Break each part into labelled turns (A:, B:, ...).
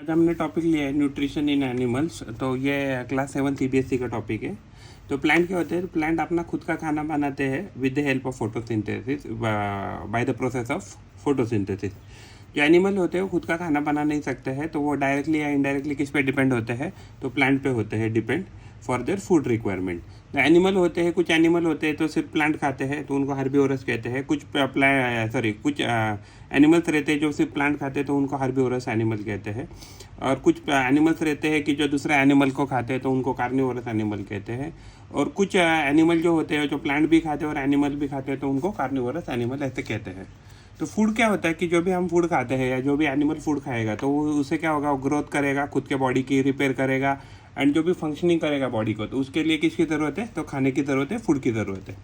A: आज हमने टॉपिक लिया है न्यूट्रिशन इन एनिमल्स। तो ये क्लास 7 सीबीएसई का टॉपिक है। तो प्लांट क्या होते हैं? प्लांट अपना खुद का खाना बनाते हैं with the help of photosynthesis, bye the process of photosynthesis. जो एनिमल होते हैं वो खुद का खाना बना नहीं सकते हैं, तो वो डायरेक्टली या इनडायरेक्टली किस पे डिपेंड होते हैं? तो प्लांट पे होते हैं depend for their food requirement. Animal होते हैं, कुछ एनिमल होते हैं तो सिर्फ प्लांट खाते हैं, तो उनको हर्बीवोरस कहते हैं। कुछ कुछ एनिमल्स रहते हैं जो सिर्फ प्लांट खाते हैं, तो उनको हर्बीवोरस एनिमल कहते हैं। और कुछ एनिमल्स रहते हैं कि जो दूसरे एनिमल को खाते हैं, तो उनको कार्निवोरस एनिमल कहते हैं। और कुछ एनिमल जो होते हैं जो प्लांट भी खाते हैं और एनिमल भी खाते हैं, तो उनको कार्निवोरस एनिमल ऐसे कहते हैं। तो फूड क्या होता है कि जो भी हम फूड खाते हैं या जो भी एनिमल फूड खाएगा, तो वो उससे क्या होगा? वो ग्रोथ करेगा, खुद के बॉडी की रिपेयर करेगा एंड जो भी फंक्शनिंग करेगा बॉडी को, तो उसके लिए किसकी ज़रूरत है? तो खाने की ज़रूरत है, फूड की ज़रूरत है।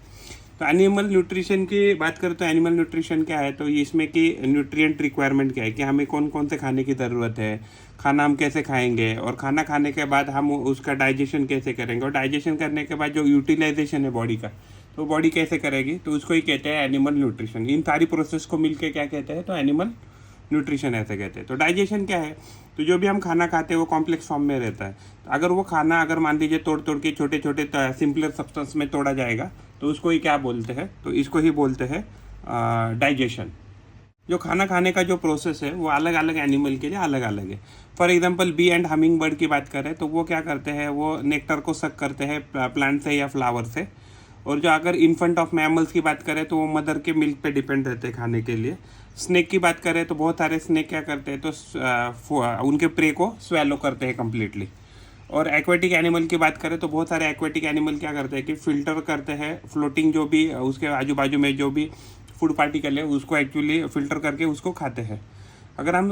A: तो एनिमल न्यूट्रिशन की बात करें तो एनिमल न्यूट्रिशन क्या है? तो इसमें कि न्यूट्रिएंट रिक्वायरमेंट क्या है, कि हमें कौन कौन से खाने की ज़रूरत है, खाना हम कैसे खाएंगे, और खाना खाने के बाद हम उसका डाइजेशन कैसे करेंगे, और डाइजेशन करने के बाद जो यूटिलाइजेशन है बॉडी का, तो बॉडी कैसे करेगी, तो उसको ही कहते हैं एनिमल न्यूट्रिशन। इन सारी प्रोसेस को मिलके क्या कहते हैं? तो एनिमल न्यूट्रिशन ऐसे कहते हैं। तो डाइजेशन क्या है? तो जो भी हम खाना खाते हैं वो कॉम्प्लेक्स फॉर्म में रहता है। तो अगर वो खाना अगर मान लीजिए तोड़ तोड़ के छोटे छोटे सिंपलर सब्सटेंस में तोड़ा जाएगा, तो उसको ही क्या बोलते हैं? तो इसको ही बोलते हैं डाइजेशन। जो खाना खाने का जो प्रोसेस है वो अलग अलग एनिमल के लिए अलग अलग है। For example bee and hummingbird की बात करें तो वो क्या करते हैं? वो नेक्टर को सक करते हैं प्लांट से या फ्लावर से। और जो अगर इन्फेंट ऑफ मैमल्स की बात करें तो वो मदर के मिल्क पे डिपेंड रहते हैं खाने के लिए। स्नेक की बात करें तो बहुत सारे स्नेक क्या करते हैं? तो उनके प्रे को स्वेलो करते हैं कम्प्लीटली। और एक्वेटिक एनिमल की बात करें तो बहुत सारे एक्वेटिक एनिमल क्या करते हैं कि फिल्टर करते हैं फ्लोटिंग जो भी उसके आजू बाजू में जो भी फूड पार्टिकल है उसको एक्चुअली फिल्टर करके उसको खाते हैं। अगर हम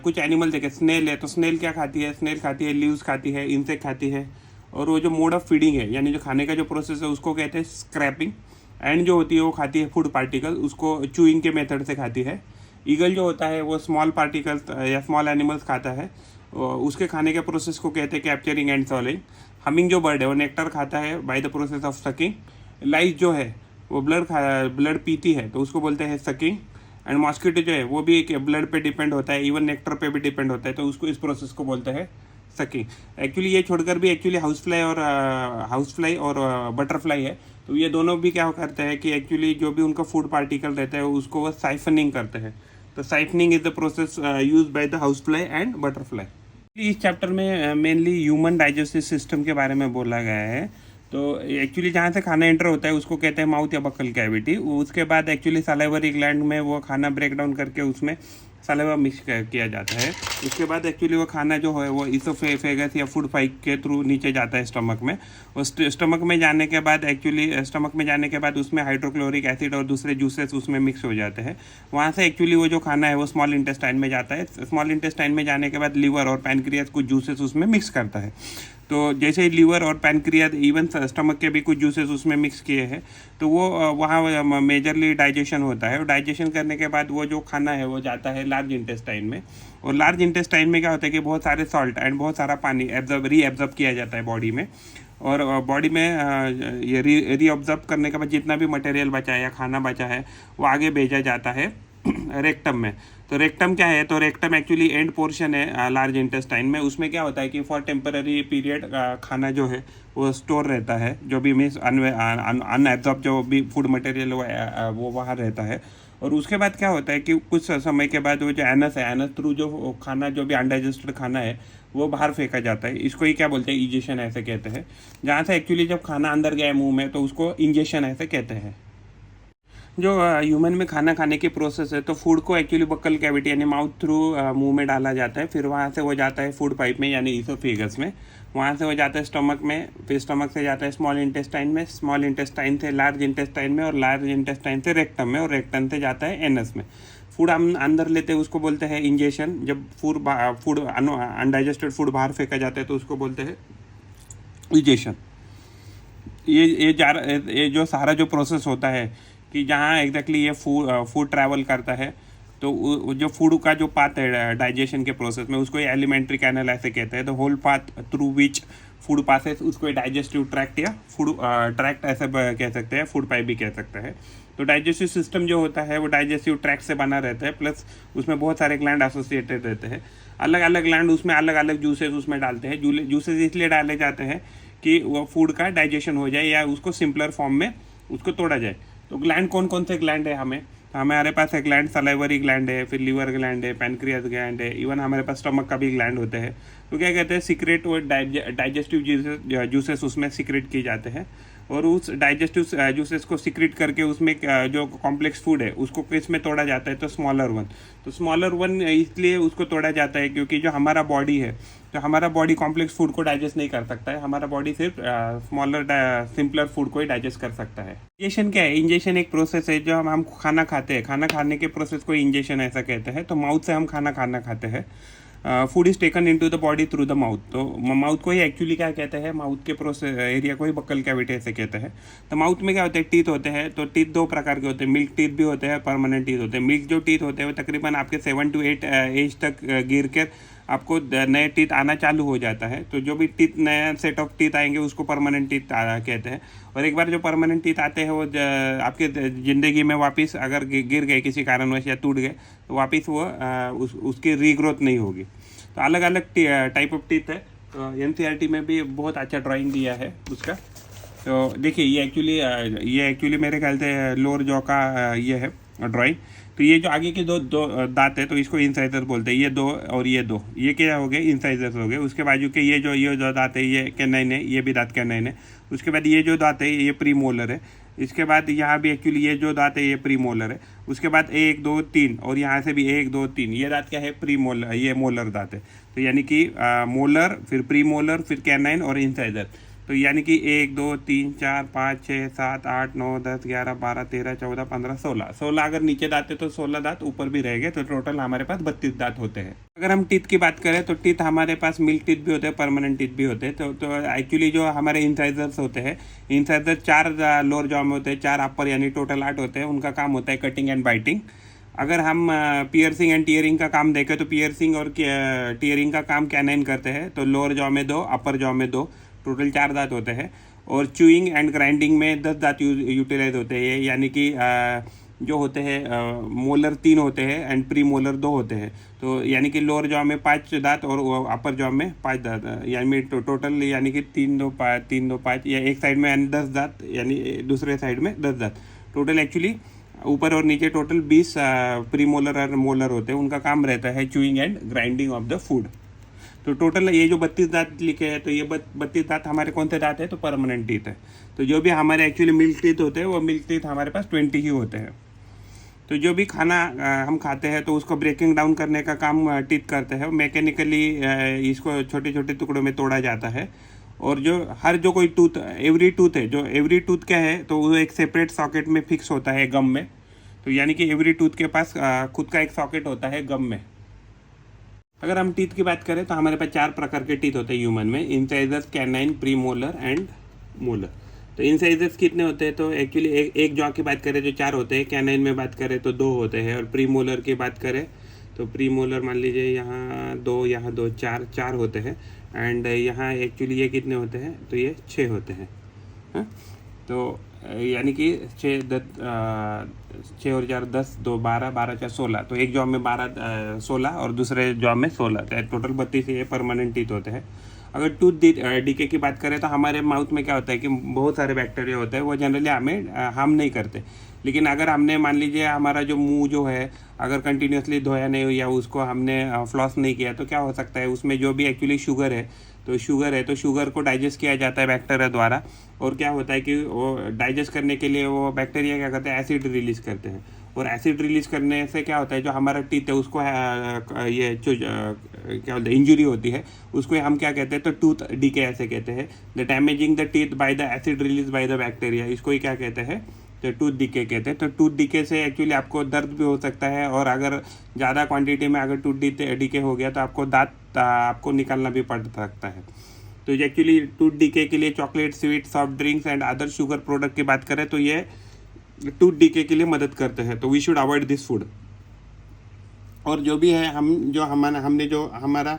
A: कुछ एनिमल देखें, स्नेल है तो स्नेल क्या खाती है? स्नेल खाती है लीव्स खाती है, इंसेक्ट खाती है। और वो जो मोड ऑफ फीडिंग है यानी जो खाने का जो प्रोसेस है उसको कहते हैं स्क्रैपिंग। एंड जो होती है वो खाती है फूड पार्टिकल, उसको चूइंग के मेथड से खाती है। ईगल जो होता है वो स्मॉल पार्टिकल्स या स्मॉल एनिमल्स खाता है, उसके खाने के प्रोसेस को कहते हैं कैप्चरिंग एंड सॉलिंग। हमिंग जो बर्ड है वो नेक्टर खाता है by the process of sucking. Lice जो है वो ब्लड पीती है, तो उसको बोलते हैं सकिंग। एंड मॉस्किटो जो है वो भी ब्लड पे डिपेंड होता है, इवन नेक्टर पे भी डिपेंड होता है, तो उसको इस प्रोसेस को बोलते हैं सकिंग। एक्चुअली ये छोड़कर भी एक्चुअली हाउस फ्लाई और बटरफ्लाई है, तो ये दोनों भी क्या करते हैं कि एक्चुअली जो भी उनका फूड पार्टिकल रहता है उसको वो साइफनिंग करते हैं। तो siphoning is the process use by the house fly and butterfly. इस चैप्टर में मेनली ह्यूमन डाइजेस्टिव सिस्टम के बारे में बोला गया है। तो एक्चुअली जहाँ से खाना एंटर होता है उसको कहते हैं माउथ या बक्कल कैविटी। उसके बाद एक्चुअली सलाइवरी ग्लैंड में वो खाना ब्रेक डाउन करके उसमें सलाइवा मिक्स किया जाता है। उसके बाद एक्चुअली वो खाना जो है वो इसोफेगस या फूड पाइप के थ्रू नीचे जाता है स्टमक में। और स्टमक में जाने के बाद उसमें हाइड्रोक्लोरिक एसिड और दूसरे जूसेस उसमें मिक्स हो जाते हैं। वहाँ से एक्चुअली वो जो खाना है वो स्मॉल इंटेस्टाइन में जाता है। स्मॉल इंटेस्टाइन में जाने के बाद लीवर और पैनक्रियाज कुछ जूसेस उसमें मिक्स करता है। तो जैसे ही लीवर और पैनक्रियाज इवन स्टमक के भी कुछ जूसेस उसमें मिक्स किए हैं, तो वो वहाँ मेजरली डाइजेशन होता है। और डाइजेशन करने के बाद वो जो खाना है वो जाता है लार्ज इंटेस्टाइन में। और लार्ज इंटेस्टाइन में क्या होता है कि बहुत सारे सॉल्ट एंड बहुत सारा पानी रीअब्जॉर्ब किया जाता है बॉडी में। और बॉडी में ये रीअब्जॉर्ब करने के बाद जितना भी मटेरियल बचा है या खाना बचा है वो आगे भेजा जाता है रेक्टम में। तो रेक्टम क्या है? तो रेक्टम एक्चुअली एंड पोर्शन है लार्ज इंटेस्टाइन में। उसमें क्या होता है कि फॉर टेम्पररी पीरियड खाना जो है वो स्टोर रहता है, जो भी मीन्स अनएब्जॉर्ब जो भी फूड मटेरियल वो वहाँ रहता है। और उसके बाद क्या होता है कि कुछ समय के बाद वो जो एनस है, एनस थ्रू जो खाना जो भी अनडाइजेस्टेड खाना है वो बाहर फेंका जाता है। इसको ही क्या बोलते हैं? इंजेशन ऐसे कहते हैं। जहाँ से एक्चुअली जब खाना अंदर गया है मुंह में, तो उसको इंजेशन ऐसे कहते हैं। जो ह्यूमन में खाना खाने की प्रोसेस है, तो फूड को एक्चुअली बक्कल कैविटी यानी माउथ थ्रू मुंह में डाला जाता है। फिर वहाँ से वो जाता है फूड पाइप में यानी इसोफेगस में। वहाँ से वो जाता है स्टमक में। फिर स्टमक से जाता है स्मॉल इंटेस्टाइन में, स्मॉल इंटेस्टाइन से लार्ज इंटेस्टाइन में, और लार्ज इंटेस्टाइन से रेक्टम में, और रेक्टम से जाता है एनस में। फूड हम अंदर लेते हैं उसको बोलते हैं इंजेशन। जब फूड अनडाइजेस्टेड फूड बाहर फेंका जाता है तो उसको बोलते हैं इंजेशन। ये जो सारा जो प्रोसेस होता है कि जहाँ एग्जैक्टली ये फूड ट्रैवल करता है, तो जो फूड का जो पाथ है डाइजेशन के प्रोसेस में उसको एलिमेंट्री कैनल ऐसे कहते हैं। The whole path through which food passes उसको डाइजेस्टिव ट्रैक्ट या फूड ट्रैक्ट ऐसे कह सकते हैं, फूड पाइप भी कह सकते हैं। तो डाइजेस्टिव सिस्टम जो होता है वो डाइजेस्टिव ट्रैक्ट से बना रहता है, प्लस उसमें बहुत सारे ग्लैंड एसोसिएटेड रहते हैं। अलग अलग ग्लैंड उसमें अलग अलग जूसेस उसमें डालते हैं। जूसेस इसलिए डाले जाते हैं कि वो फूड का डाइजेशन हो जाए या उसको सिंपलर फॉर्म में उसको तोड़ा जाए। तो ग्लैंड कौन कौन से ग्लैंड है हमारे पास है ग्लैंड, सलाइवरी ग्लैंड है, फिर लीवर ग्लैंड है, पैनक्रियास ग्लैंड है, इवन हमारे पास स्टमक का भी ग्लैंड होते हैं। तो क्या कहते हैं, सीक्रेट और डाइजेस्टिव जूसेस उसमें सीक्रेट किए जाते हैं, और उस डाइजेस्टिव जूसेस को सीक्रेट करके उसमें जो कॉम्प्लेक्स फूड है उसको किस में तोड़ा जाता है, तो स्मॉलर वन। तो स्मॉलर वन इसलिए उसको तोड़ा जाता है क्योंकि जो हमारा बॉडी है, तो हमारा बॉडी कॉम्प्लेक्स फूड को डाइजेस्ट नहीं कर सकता है, हमारा बॉडी सिर्फ स्मॉलर सिंपलर फूड को ही डाइजेस्ट कर सकता है। इंजेशन क्या है? इंजेशन एक प्रोसेस है जो हम खाना खाते हैं, खाना खाने के प्रोसेस को इंजेशन ऐसा कहते हैं। तो माउथ से हम खाना खाते हैं। Food is taken into the body through the mouth. तो माउथ को ही एक्चुअली क्या कहते हैं, माउथ के प्रोसेस एरिया को ही बक्कल कैविटी ऐसे कहते हैं। तो माउथ में क्या होते हैं, टीथ होते हैं। तो टीथ दो प्रकार के होते हैं, मिल्क टीथ भी होते हैं, परमानेंट टीथ होते हैं। मिल्क जो टीथ होते हैं वो तकरीबन आपके 7 to 8 एज तक गिर कर आपको नए टीथ आना चालू हो जाता है। तो जो भी टीथ नया सेट ऑफ टीथ आएंगे उसको परमानेंट टीथ कहते हैं। और एक बार जो परमानेंट टीथ आते हैं वो आपके ज़िंदगी में वापस अगर गिर गए किसी कारणवश या टूट गए तो वापस वो उसकी रीग्रोथ नहीं होगी। तो अलग अलग टाइप ऑफ टीथ है। तो NCERT में भी बहुत अच्छा ड्राइंग दिया है उसका। तो देखिए ये एक्चुअली मेरे ख्याल से लोअर जॉ का ये है ड्राइंग। तो ये जो आगे के दो दांत है तो इसको इंसाइजर बोलते हैं। ये दो और ये दो, ये क्या हो गए, इंसाइजर्स हो गए। उसके बाजू के ये जो दांत है ये कैनाइन है, ये भी दांत कैनाइन है। उसके बाद ये जो दांत है ये प्रीमोलर है। इसके बाद यहाँ भी एक्चुअली ये जो दांत है ये प्रीमोलर है। उसके बाद 1 2 3 और यहाँ से भी 1 2 3 ये दांत क्या है, प्रीमोलर, ये मोलर दांत है। तो यानी कि मोलर, फिर प्रीमोलर, फिर कैनाइन और इंसाइजर। तो यानी कि 1 2 3 4 5 6 7 8 9 10 11 12 13 14 15 16 अगर नीचे दांत है तो 16 दांत ऊपर भी रहेंगे। तो टोटल हमारे पास 32 दांत होते हैं। अगर हम टीथ की बात करें तो टीथ हमारे पास मिल्क टीथ भी होते हैं, परमानेंट टीथ भी होते हैं। तो एक्चुअली जो हमारे इंसाइजर्स होते हैं, इंसाइजर 4 लोअर जॉ में होते हैं, 4 अपर, यानी टोटल 8 होते हैं। उनका काम होता है कटिंग एंड बाइटिंग। अगर हम पियर्सिंग एंड टीयरिंग का काम देखें तो पियर्सिंग और टीयरिंग का काम कैनाइन करते हैं। तो लोअर जॉ में 2, अपर जॉ में 2, टोटल 4 दांत होते हैं। और च्यूइंग एंड ग्राइंडिंग में 10 दांत यूटिलाइज होते हैं। यानी कि जो होते हैं मोलर 3 होते हैं एंड प्री मोलर 2 होते हैं। तो यानी कि लोअर जॉ में 5 दांत और अपर जॉ में 5 दांत, यानी टोटल यानी कि 3 2 5 या एक साइड में 10 दांत, यानी दूसरे साइड में 10 दांत। टोटल एक्चुअली ऊपर और नीचे टोटल 20 प्री मोलर और मोलर होते हैं। उनका काम रहता है chewing and grinding of the food. तो टोटल ये जो 32 दांत लिखे हैं तो ये 32 दांत हमारे कौन से दांत है, तो परमानेंट टीथ है। तो जो भी हमारे एक्चुअली मिल्क टीथ होते हैं वो मिल्क टीथ हमारे पास 20 ही होते हैं। तो जो भी खाना हम खाते हैं तो उसको ब्रेकिंग डाउन करने का काम टीथ करते हैं। मैकेनिकली इसको छोटे छोटे टुकड़ों में तोड़ा जाता है। और जो कोई टूथ, एवरी टूथ है, जो एवरी टूथ क्या है तो वो एक सेपरेट सॉकेट में फिक्स होता है गम में। तो यानी कि एवरी टूथ के पास खुद का एक सॉकेट होता है गम में। अगर हम टीथ की बात करें तो हमारे पास 4 प्रकार के टीथ होते हैं ह्यूमन में, incisors, canine, premolar and molar. तो इंसाइजर्स कितने होते हैं, तो एक्चुअली एक जॉ की बात करें तो 4 होते हैं, कैनाइन में बात करें तो 2 होते हैं, और प्रीमोलर की बात करें तो प्रीमोलर मान लीजिए यहाँ 2, यहाँ 2, 4 होते हैं। एंड यहाँ एक्चुअली ये कितने होते हैं, तो ये 6 होते हैं। हाँ, तो यानी कि 6 और 4 10, 2 12, 12 4 16। तो एक जॉब में 12 16 और दूसरे जॉब में 16, टोटल 32 ये परमानेंट टीथ होते हैं। अगर टूथ डीके की बात करें तो हमारे माउथ में क्या होता है कि बहुत सारे बैक्टीरिया होते हैं, वो जनरली हमें हार्म नहीं करते। लेकिन अगर हमने मान लीजिए हमारा जो मुंह जो है अगर कंटिन्यूसली धोया नहीं या उसको हमने फ्लॉस नहीं किया तो क्या हो सकता है, उसमें जो भी एक्चुअली शुगर है तो शुगर को डाइजेस्ट किया जाता है बैक्टीरिया द्वारा। और क्या होता है कि वो डाइजेस्ट करने के लिए वो बैक्टीरिया क्या करते हैं, एसिड रिलीज करते हैं। और एसिड रिलीज करने से क्या होता है, जो हमारा टीथ है उसको ये क्या बोलते हैं, इंजरी होती है, उसको हम क्या कहते हैं, तो टूथ डीके ऐसे कहते हैं। The damaging the teeth by the acid release by the bacteria, इसको ही क्या कहते हैं, तो टूथ डीके कहते हैं। तो टूथ डीके से एक्चुअली आपको दर्द भी हो सकता है, और अगर ज़्यादा क्वांटिटी में अगर टूथ डीके हो गया तो आपको दांत आपको निकालना भी पड़ सकता है। तो एक्चुअली टूथ डीके के लिए chocolate, sweet, soft drinks and other sugar product की बात करें तो ये टूथ डीके के लिए मदद करते हैं। तो we should avoid this food. और जो भी है हमारा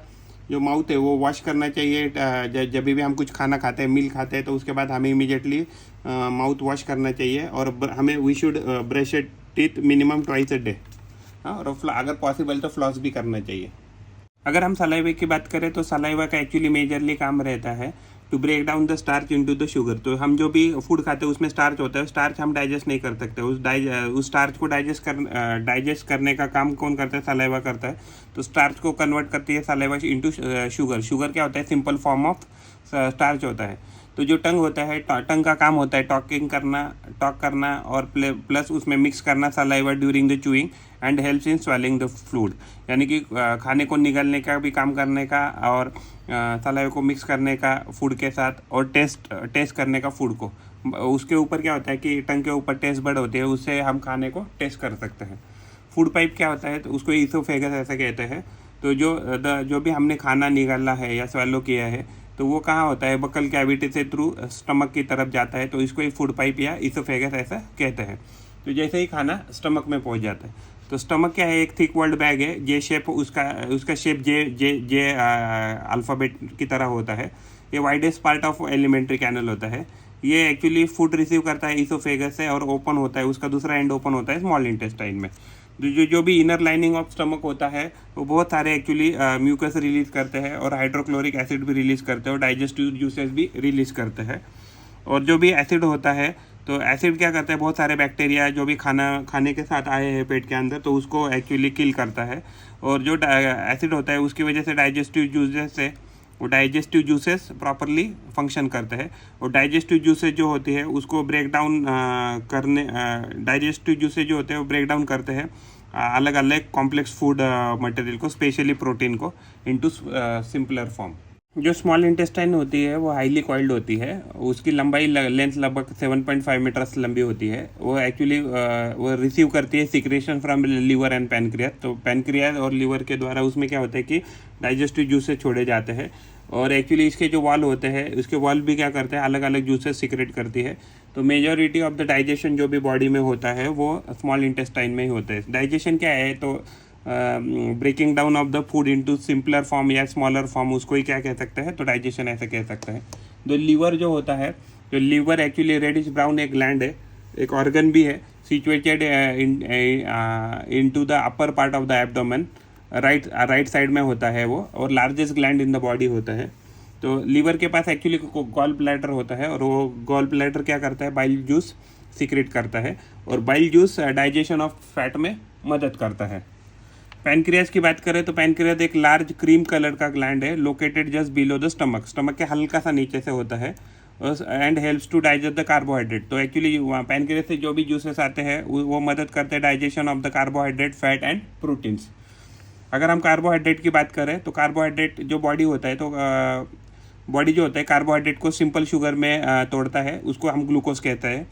A: जो माउथ है वो वॉश करना चाहिए। जब भी हम कुछ खाना खाते हैं, मील खाते हैं, तो उसके बाद हमें इमीडिएटली माउथ वॉश करना चाहिए। और हमें we should brush teeth minimum 2 a day। और अगर पॉसिबल तो फ्लॉस भी करना चाहिए। अगर हम सलाइवा की बात करें तो सलाइवा का एक्चुअली मेजरली काम रहता है to break down the starch into the sugar. तो हम जो भी फूड खाते हैं उसमें स्टार्च होता है, स्टार्च हम डाइजेस्ट नहीं कर सकते, उस स्टार्च को डाइजेस्ट करने का काम कौन करता है? सलाइवा करता है। तो स्टार्च को कन्वर्ट करती है सलाइवा इनटू शुगर। शुगर क्या होता है? सिंपल फॉर्म ऑफ स्टार्च होता है। तो जो टंग होता है, टंग का काम होता है टॉक करना और प्लस उसमें मिक्स करना saliva during the chewing and helps in swelling the food, यानी कि खाने को निगलने का भी काम करने का और सलाइवा को मिक्स करने का फूड के साथ और टेस्ट करने का फूड को। उसके ऊपर क्या होता है कि टंग के ऊपर टेस्ट बड होती है, उससे हम खाने को टेस्ट कर सकते हैं। फूड पाइप क्या होता है? तो उसको ईसोफेगस ऐसे कहते हैं। तो जो भी हमने खाना निकाला है या स्वेलो किया है तो वो कहाँ होता है? बकल कैविटी से थ्रू स्टमक की तरफ जाता है, तो इसको ही फूड पाइप या ईसोफेगस ऐसा कहते हैं। तो जैसे ही खाना स्टमक में पहुंच जाता है, तो स्टमक क्या है? एक थिक वर्ल्ड बैग है, जे शेप उसका शेप जे अल्फ़ाबेट की तरह होता है। ये widest part of alimentary canal होता है। ये एक्चुअली फूड रिसीव करता है ईसोफेगस से और ओपन होता है, उसका दूसरा एंड ओपन होता है स्मॉल इंटेस्टाइन में। जो भी इनर लाइनिंग ऑफ स्टमक होता है वो बहुत सारे एक्चुअली म्यूकस रिलीज करते हैं और हाइड्रोक्लोरिक एसिड भी रिलीज करते हैं और डाइजेस्टिव जूसेस भी रिलीज करते हैं। और जो भी एसिड होता है तो एसिड क्या करता है? बहुत सारे बैक्टीरिया जो भी खाने के साथ आए हैं पेट के अंदर तो उसको एक्चुअली किल करता है। और जो एसिड होता है उसकी वजह से डाइजेस्टिव जूसेस प्रॉपरली फंक्शन करते हैं। और डाइजेस्टिव जूसेस जो होती है उसको ब्रेक डाउन डाइजेस्टिव जूसेस जो होते हैं वो ब्रेक डाउन करते हैं अलग अलग कॉम्प्लेक्स फूड मटेरियल को, स्पेशली प्रोटीन को, इनटू सिंपलर फॉर्म। जो स्मॉल इंटेस्टाइन होती है वो हाईली कॉइल्ड होती है, उसकी लंबाई लेंथ लगभग 7.5 मीटर्स लंबी होती है। वो एक्चुअली वो रिसीव करती है secretion from liver and pancreas. तो पैनक्रियाज और लिवर के द्वारा उसमें क्या होता है कि डाइजेस्टिव जूसेस छोड़े जाते हैं और एक्चुअली इसके जो वॉल होते हैं उसके वॉल भी क्या करते हैं? अलग अलग जूसेस सिक्रेट करती है। तो मेजॉरिटी ऑफ द डाइजेशन जो भी बॉडी में होता है वो स्मॉल इंटेस्टाइन में ही होता है। डाइजेशन क्या है? तो breaking down of the food into simpler form या स्मॉलर फॉर्म, उसको ही क्या कह सकते हैं? तो डाइजेशन ऐसे कह सकते हैं। तो लीवर जो होता है, तो लीवर एक्चुअली रेडिश ब्राउन एक ग्लैंड है, एक ऑर्गन भी है, situated into the upper part of the abdomen, right side में होता है वो, और largest gland in the body होता है। तो लीवर के पास एक्चुअली गॉल ब्लैडर होता है और वो गॉल ब्लैडर क्या करता है? बाइल जूस सीक्रेट करता है और bile juice digestion of fat में मदद करता है। पैनक्रियाज की बात करें तो पैनक्रियाज एक लार्ज क्रीम कलर का ग्लैंड है located just below the stomach के हल्का सा नीचे से होता है and helps to digest the carbohydrate. तो एक्चुअली पैनक्रियाज से जो भी जूसेस आते हैं वो मदद करते हैं digestion of the carbohydrate, fat and proteins. अगर हम कार्बोहाइड्रेट की बात करें तो कार्बोहाइड्रेट जो बॉडी होता है, तो बॉडी जो होता है कार्बोहाइड्रेट को सिंपल शुगर में तोड़ता है, उसको हम ग्लूकोज कहते हैं।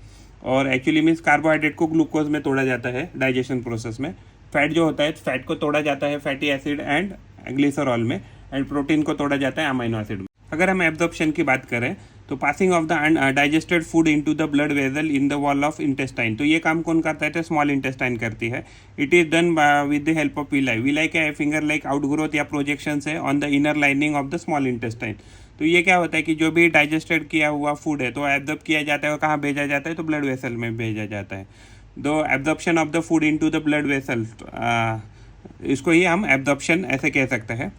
A: और एक्चुअली मीन्स कार्बोहाइड्रेट को ग्लूकोज में तोड़ा जाता है डाइजेशन प्रोसेस में। फैट जो होता है, फैट को तोड़ा जाता है फैटी एसिड एंड ग्लिसरॉल में, एंड प्रोटीन को तोड़ा जाता है अमीनो एसिड में। अगर हम एब्जॉर्प्शन की बात करें तो passing of the digested food into the blood vessel in the wall of intestine, तो ये काम कौन करता है? तो स्मॉल इंटेस्टाइन करती है। It is done with the help of villi. Villi क्या है? फिंगर लाइक आउटग्रोथ या प्रोजेक्शन है on the inner lining of the small intestine. तो ये क्या होता है कि जो भी डाइजेस्टेड किया हुआ फूड है तो एब्जॉर्ब किया जाता है और कहाँ भेजा जाता है? तो ब्लड वेसल में भेजा जाता है। दो absorption of the food into the blood vessel, इसको ही हम एब्जॉर्प्शन ऐसे कह सकते हैं।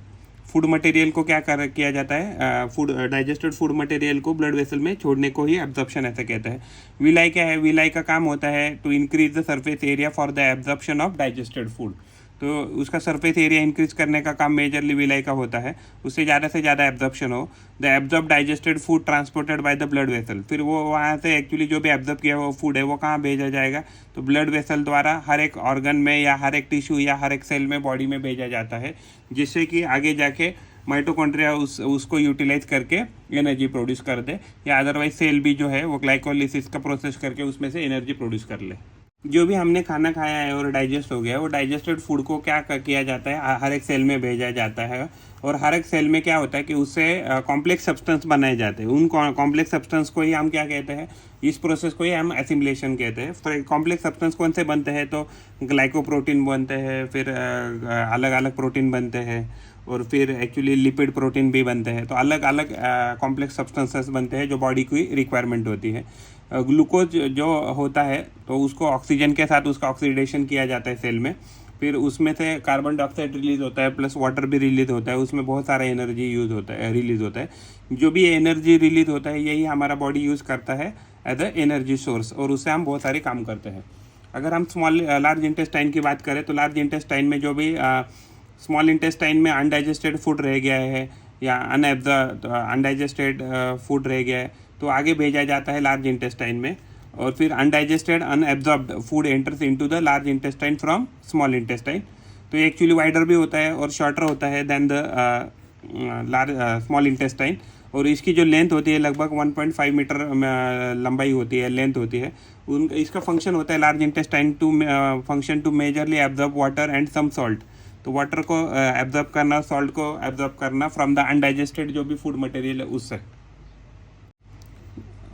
A: फूड मटेरियल को किया जाता है, फूड डाइजेस्टेड फूड मटेरियल को ब्लड वेसल में छोड़ने को ही एब्जॉर्प्शन ऐसे कहते हैं। विलाई क्या है? विलाई का काम होता है to increase the surface area for the absorption of digested food. तो उसका सरफेस एरिया इंक्रीज करने का काम मेजरली विलाई का होता है, उससे ज़्यादा से ज़्यादा एब्जॉर्प्शन हो। The absorb digested food transported by the blood vessel, फिर वो वहाँ से एक्चुअली जो भी एब्जॉर्ब किया हुआ फूड है वो कहाँ भेजा जाएगा? तो ब्लड वेसल द्वारा हर एक ऑर्गन में या हर एक टिश्यू या हर एक सेल में बॉडी में भेजा जाता है, जिससे कि आगे जाके माइटोकॉन्ड्रिया उसको यूटिलाइज करके एनर्जी प्रोड्यूस कर दे, या अदरवाइज सेल भी जो है वो ग्लाइकोलिसिस का प्रोसेस करके उसमें से एनर्जी प्रोड्यूस कर ले। जो भी हमने खाना खाया है और डाइजेस्ट हो गया, वो डाइजेस्टेड फूड को क्या किया जाता है? हर एक सेल में भेजा जाता है, और हर एक सेल में क्या होता है कि उससे कॉम्प्लेक्स सब्सटेंस बनाए जाते हैं। उन कॉम्प्लेक्स सब्सटेंस को ही हम क्या कहते हैं? इस प्रोसेस को ही हम एसिमिलेशन कहते हैं। तो कॉम्प्लेक्स सब्सटेंस कौन से बनते हैं? तो ग्लाइकोप्रोटीन बनते हैं, फिर अलग अलग प्रोटीन बनते हैं, और फिर एक्चुअली लिपिड प्रोटीन भी बनते हैं। तो अलग अलग कॉम्प्लेक्स सब्सटेंसेस बनते हैं जो बॉडी की रिक्वायरमेंट होती है। ग्लूकोज जो होता है तो उसको ऑक्सीजन के साथ उसका ऑक्सीडेशन किया जाता है सेल में, फिर उसमें से कार्बन डाइऑक्साइड रिलीज होता है प्लस वाटर भी रिलीज होता है, उसमें बहुत सारा एनर्जी यूज़ होता है, रिलीज होता है। जो भी एनर्जी रिलीज होता है यही हमारा बॉडी यूज़ करता है एज अ एनर्जी सोर्स, और उससे हम बहुत सारे काम करते हैं। अगर हम लार्ज इंटेस्टाइन की बात करें तो लार्ज इंटेस्टाइन में जो भी स्मॉल इंटेस्टाइन में अनडाइजेस्टेड फूड रह गया है या अनडाइजेस्टेड फूड रह गया है तो आगे भेजा जाता है लार्ज इंटेस्टाइन में, और फिर undigested unabsorbed food enters into the large intestine from small intestine. तो ये एक्चुअली वाइडर भी होता है और शॉर्टर होता है दैन द स्मॉल इंटेस्टाइन, और इसकी जो लेंथ होती है लगभग 1.5 मीटर लंबाई होती है, लेंथ होती है। इसका फंक्शन होता है large intestine to function to majorly absorb water and some salt. तो वाटर को एब्जॉर्ब करना, सॉल्ट को एब्जॉर्ब करना फ्रॉम द अनडाइजेस्टेड जो भी फूड मटेरियल है उससे।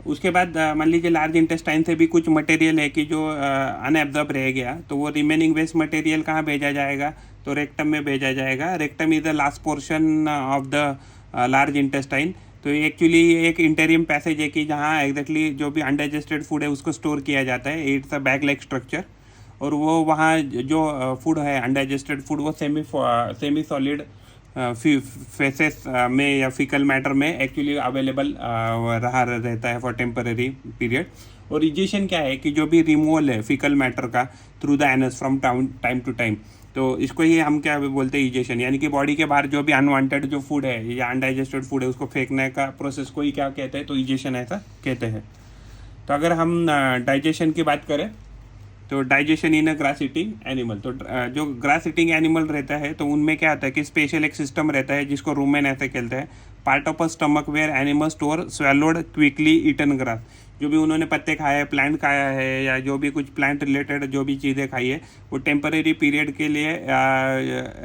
A: उसके बाद मान लीजिए लार्ज इंटेस्टाइन से भी कुछ मटेरियल है कि जो अनएब्जॉर्ब रह गया, तो वो रिमेनिंग वेस्ट मटेरियल कहाँ भेजा जाएगा, तो रेक्टम में भेजा जाएगा। Rectum is the last portion of the large intestine. तो एक्चुअली ये एक इंटेरियम पैसेज है कि जहाँ एग्जैक्टली जो भी अनडाइजेस्टेड फूड है उसको स्टोर किया जाता है। It's a bag like structure, और वो वहाँ जो फूड है अनडाइजेस्टेड फूड वो सेमी सॉलिड फेसेस में या फिकल मैटर में एक्चुअली अवेलेबल रहता है फॉर टेम्पररी पीरियड। और इजेशन क्या है कि जो भी रिमूवल है फिकल मैटर का through the anus from time to time, तो इसको ही हम क्या बोलते हैं, इजेशन। यानी कि बॉडी के बाहर जो भी अनवांटेड जो फूड है या अनडाइजेस्टेड फूड है उसको फेंकने का प्रोसेस को ही क्या कहते हैं, तो इजेशन ऐसा कहते हैं। तो अगर हम डाइजेशन की बात करें तो डाइजेशन इन अ ग्रास ईटिंग एनिमल, तो जो ग्रास ईटिंग एनिमल रहता है तो उनमें क्या होता है कि स्पेशल एक सिस्टम रहता है जिसको रूमेन ऐसे कहते हैं। Part of a stomach where animal store swallowed quickly eaten grass. जो भी उन्होंने पत्ते खाए हैं, प्लांट खाया है या जो भी कुछ प्लांट रिलेटेड जो भी चीज़ें खाई है वो टेम्परेरी पीरियड के लिए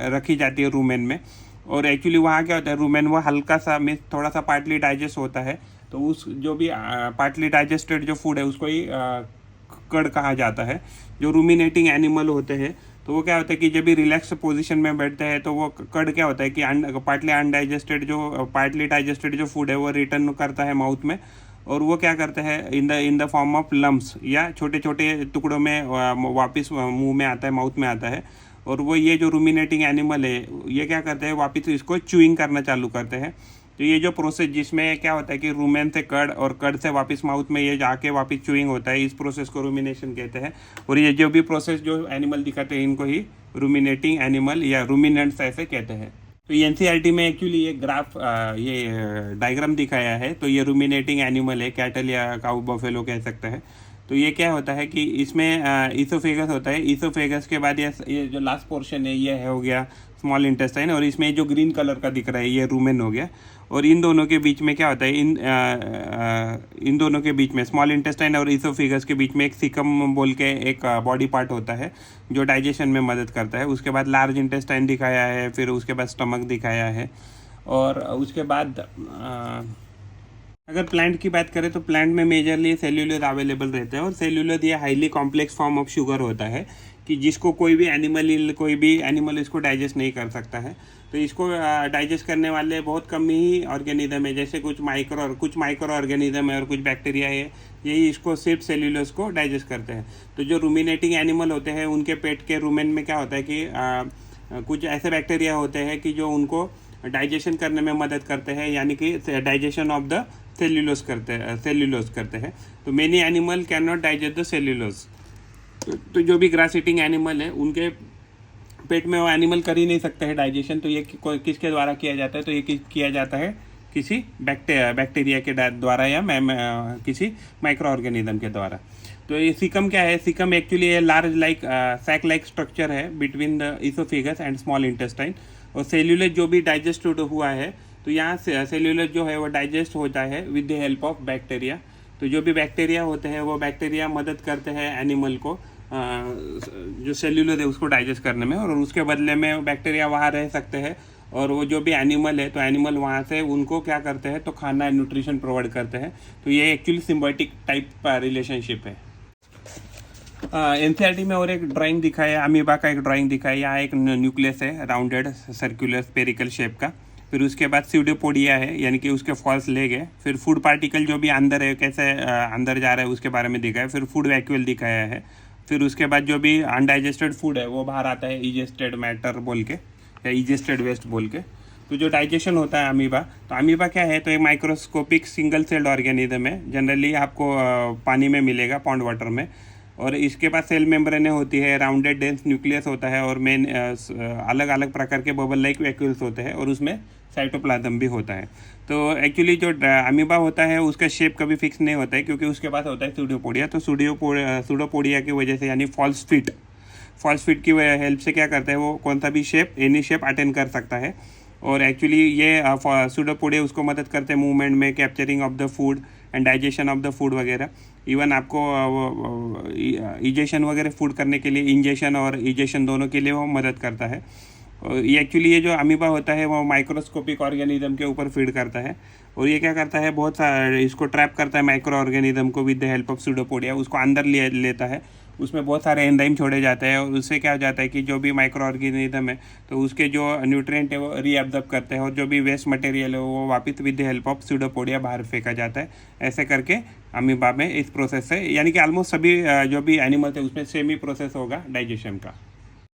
A: रखी जाती है रूमेन में। और एक्चुअली वहाँ क्या होता है, रूमेन वो हल्का सा मीन्स थोड़ा सा पार्टली डाइजेस्ट होता है, तो उस जो भी पार्टली डाइजेस्टेड जो फूड है उसको ही कड़ कहा जाता है। जो रूमिनेटिंग एनिमल होते हैं तो वो क्या होता है कि जब भी रिलैक्स पोजीशन में बैठते हैं तो वो कड़ क्या होता है कि पार्टली डाइजेस्टेड जो फूड है वो रिटर्न करता है माउथ में, और वो क्या करते हैं in the form of lumps या छोटे छोटे टुकड़ों में वापस मुंह में आता है, माउथ में आता है। और वो ये जो रूमिनेटिंग एनिमल है ये क्या करते हैं, वापस इसको च्यूइंग करना चालू करते हैं। तो ये जो प्रोसेस जिसमें क्या होता है कि रूमेन से कड़ और कड़ से वापस माउथ में ये जाके वापस च्यूइंग होता है, इस प्रोसेस को रूमिनेशन कहते हैं। और ये जो भी प्रोसेस जो एनिमल दिखाते हैं इनको ही रूमिनेटिंग एनिमल या रूमिनेंट्स ऐसे कहते हैं। तो ये एनसीईआरटी में एक्चुअली ये ग्राफ ये डायग्राम दिखाया है। तो ये रूमिनेटिंग एनिमल है, कैटल या काऊ बफेलो कह सकते हैं। तो ये क्या होता है कि इसमें ईसोफेगस होता है। ईसोफेगस के बाद ये जो लास्ट पोर्शन है ये हो गया स्मॉल इंटेस्टाइन, और इसमें जो ग्रीन कलर का दिख रहा है ये रूमेन हो गया। और इन दोनों के बीच में क्या होता है, इन दोनों के बीच में स्मॉल इंटेस्टाइन और ईसोफेगस के बीच में एक सीकम बोल के एक बॉडी पार्ट होता है जो डाइजेशन में मदद करता है। उसके बाद लार्ज इंटेस्टाइन दिखाया है, फिर उसके बाद स्टमक दिखाया है, और उसके बाद अगर प्लांट की बात करें तो प्लांट में मेजरली सेल्यूलोज अवेलेबल रहते हैं। और सेल्यूलोज ये highly complex form of sugar होता है कि जिसको कोई भी एनिमल इसको डाइजेस्ट नहीं कर सकता है। तो इसको डाइजेस्ट करने वाले बहुत कम ही ऑर्गेनिज्म है, जैसे कुछ माइक्रो ऑर्गेनिज्म है और कुछ बैक्टीरिया है, यही इसको सिर्फ सेल्यूलोज को डाइजेस्ट करते हैं। तो जो रूमिनेटिंग एनिमल होते हैं उनके पेट के रूमेन में क्या होता है कि कुछ ऐसे बैक्टीरिया होते हैं कि जो उनको डाइजेशन करने में मदद करते हैं, यानी कि डाइजेशन ऑफ द सेल्यूलोज करते हैं। तो many animal can not digest the cellulose. तो जो भी ग्रास ईटिंग एनिमल है उनके पेट में वो एनिमल कर ही नहीं सकते हैं डाइजेशन। तो ये किसके द्वारा किया जाता है, तो ये किया जाता है किसी बैक्टीरिया के द्वारा या किसी माइक्रो ऑर्गेनिज्म के द्वारा। तो ये सीकम क्या है, सीकम एक्चुअली ये large like sac like structure है between the oesophagus and small intestine. और सेल्यूलोज जो भी डाइजेस्ट हुआ है तो यहाँ से सेल्यूलोज जो है वो डाइजेस्ट होता है with the help of bacteria. तो जो भी बैक्टीरिया होते हैं वो बैक्टीरिया मदद करते हैं एनिमल को जो सेल्यूलोज है उसको डाइजेस्ट करने में, और उसके बदले में बैक्टीरिया वहाँ रह सकते हैं। और वो जो भी एनिमल है तो एनिमल वहाँ से उनको क्या करते हैं, तो खाना न्यूट्रिशन प्रोवाइड करते हैं। तो ये एक्चुअली सिम्बायोटिक टाइप रिलेशनशिप है। एनसीईआरटी में और एक ड्राइंग दिखाया है, अमीबा का एक ड्राइंग दिखाया है। यहाँ एक न्यूक्लियस है राउंडेड सर्कुलर स्पेरिकल शेप का। फिर उसके बाद स्यूडोपोडिया है, यानी कि उसके फॉल्स लेग है। फिर फूड पार्टिकल जो भी अंदर है कैसे अंदर जा रहा है उसके बारे में दिखाया है। फिर फूड वैक्यूल दिखाया है। फिर उसके बाद जो भी अनडाइजेस्टेड फूड है वो बाहर आता है इजेस्टेड मैटर बोल के या इजेस्टेड वेस्ट बोल के। तो जो डाइजेशन होता है अमीबा, तो अमीबा क्या है, तो एक माइक्रोस्कोपिक सिंगल सेल्ड ऑर्गेनिज्म है। जनरली आपको पानी में मिलेगा, पॉन्ड वाटर में। और इसके पास सेल मेम्ब्रेनें होती है, राउंडेड डेंस न्यूक्लियस होता है और मेन अलग अलग प्रकार के बबल लाइक वैक्यूल्स होते हैं और उसमें साइटोप्लाज्म भी होता है। तो एक्चुअली जो अमीबा होता है उसका शेप कभी फिक्स नहीं होता है, क्योंकि उसके पास होता है सूडोपोडिया। तो सूडोपोडिया की वजह से, यानी फॉल्स फिट की हेल्प से क्या करता है, वो कौन सा भी शेप, एनी शेप अटेंड कर सकता है। और एक्चुअली ये सूडोपोडिया उसको मदद करते हैं मूवमेंट में, capturing of the food and digestion of the food वगैरह। इवन आपको इजेशन वगैरह फूड करने के लिए, इंजेशन और इजेशन दोनों के लिए वो मदद करता है। ये एक्चुअली ये जो अमीबा होता है वो माइक्रोस्कोपिक ऑर्गेनिज्म के ऊपर फीड करता है। और ये क्या करता है, बहुत सारा इसको ट्रैप करता है माइक्रो ऑर्गेनिज्म को with the help of pseudopodia. उसको अंदर लेता है, उसमें बहुत सारे एंजाइम छोड़े जाते हैं और उससे क्या हो जाता है कि जो भी माइक्रो ऑर्गेनिज्म है तो उसके जो न्यूट्रिएंट है वो रीअब्जॉर्ब करते हैं और जो भी वेस्ट मटेरियल है वो वापस with the help of pseudopodia बाहर फेंका जाता है। ऐसे करके अमीबा में इस प्रोसेस से, यानी कि ऑलमोस्ट सभी जो भी एनिमल्स है उसमें सेम ही प्रोसेस होगा डाइजेशन का।